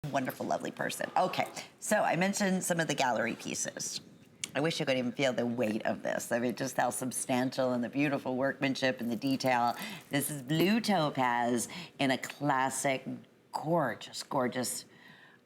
Wonderful, lovely person. Okay, so I mentioned some of the gallery pieces. I wish you could even feel the weight of this. I mean, just how substantial and the beautiful workmanship and the detail. This is blue topaz in a classic, gorgeous, gorgeous,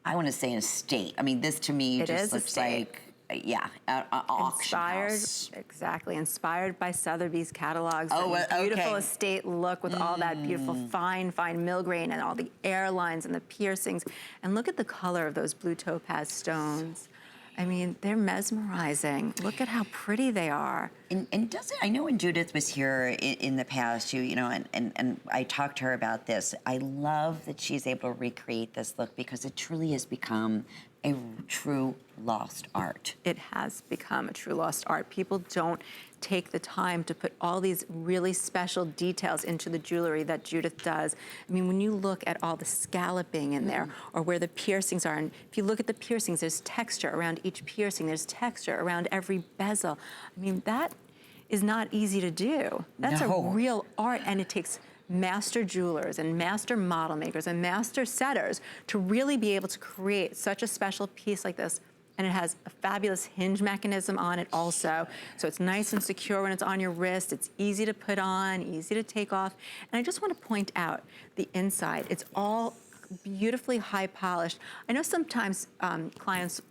I want to say, estate. I mean, this to me just looks like, yeah, an auction house. Exactly, inspired by Sotheby's catalogs. Oh, beautiful estate look with all that beautiful fine Milgrain and all the airlines and the piercings. And look at the color of those blue topaz stones. I mean, they're mesmerizing. Look at how pretty they are. And does it, I know when Judith was here in the past, you know, and I talked to her about this. I love that she's able to recreate this look because it truly has become a true lost art. It has become a true lost art. People don't take the time to put all these really special details into the jewelry that Judith does. I mean, when you look at all the scalloping in there or where the piercings are, and if you look at the piercings, there's texture around each piercing, there's texture around every bezel. I mean, that is not easy to do. That's a real art, and it takes master jewelers and master model makers and master setters to really be able to create such a special piece like this. And it has a fabulous hinge mechanism on it also. So it's nice and secure when it's on your wrist. It's easy to put on, easy to take off. And I just want to point out the inside. It's all beautifully high polished. I know sometimes clients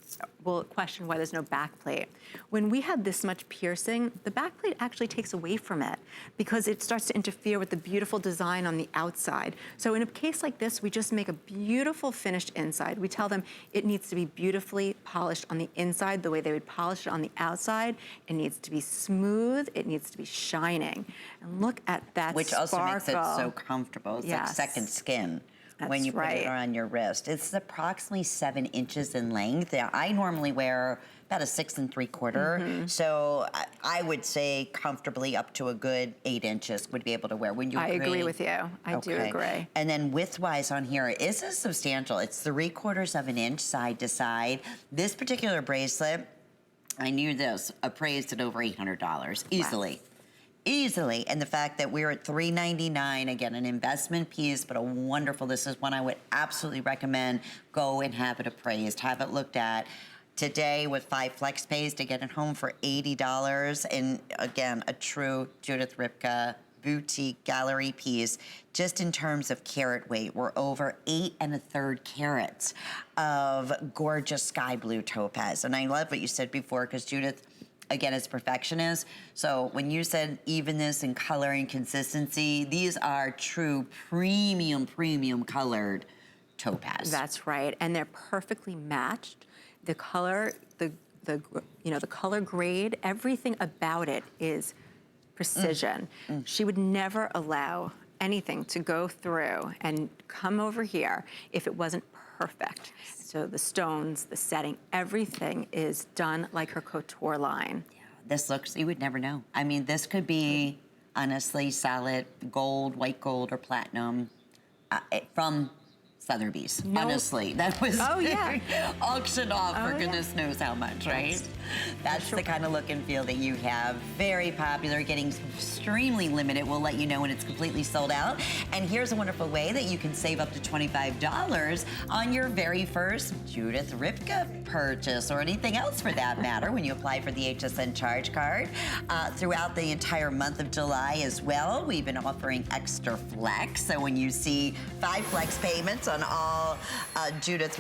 will question why there's no back plate. When we have this much piercing, the back plate actually takes away from it because it starts to interfere with the beautiful design on the outside. So in a case like this, we just make a beautiful finished inside. We tell them it needs to be beautifully polished on the inside the way they would polish it on the outside. It needs to be smooth, it needs to be shining. And look at that Which sparkle. also makes it so comfortable. It's like second skin. When you put it on your wrist. It's approximately 7 inches in length. Now, I normally wear about a 6 3/4, so I would say comfortably up to a good 8 inches would be able to wear. When you agree with you. I do agree. And then width-wise on here, this is substantial. It's 3/4 of an inch side to side. This particular bracelet, I knew this, appraised at over $800 easily. Wow. Easily, and the fact that we're at $399, again, an investment piece, but a wonderful, this is one I would absolutely recommend. Go and have it appraised, have it looked at. Today with 5 flex pays to get it home for $80, and again, a true Judith Ripka boutique gallery piece. Just in terms of carat weight, we're over 8 1/3 carats of gorgeous sky blue topaz. And I love what you said before, because Judith, again, is perfectionist. So when you said evenness and color and consistency, these are true premium colored topaz. That's right, and they're perfectly matched. The color, the color grade, everything about it is precision. She would never allow anything to go through and come over here if it wasn't perfect. So the stones, the setting, everything is done like her couture line. Yeah, this looks, you would never know. I mean, this could be, honestly, solid gold, white gold, or platinum from Sotheby's. Honestly, that was auctioned off for goodness knows how much, right? That's the kind of look and feel that you have. Very popular, getting extremely limited. We'll let you know when it's completely sold out. And here's a wonderful way that you can save up to $25 on your very first Judith Ripka purchase, or anything else for that matter, when you apply for the HSN charge card. Throughout the entire month of July as well, we've been offering extra flex. So when you see 5 flex payments on all Judith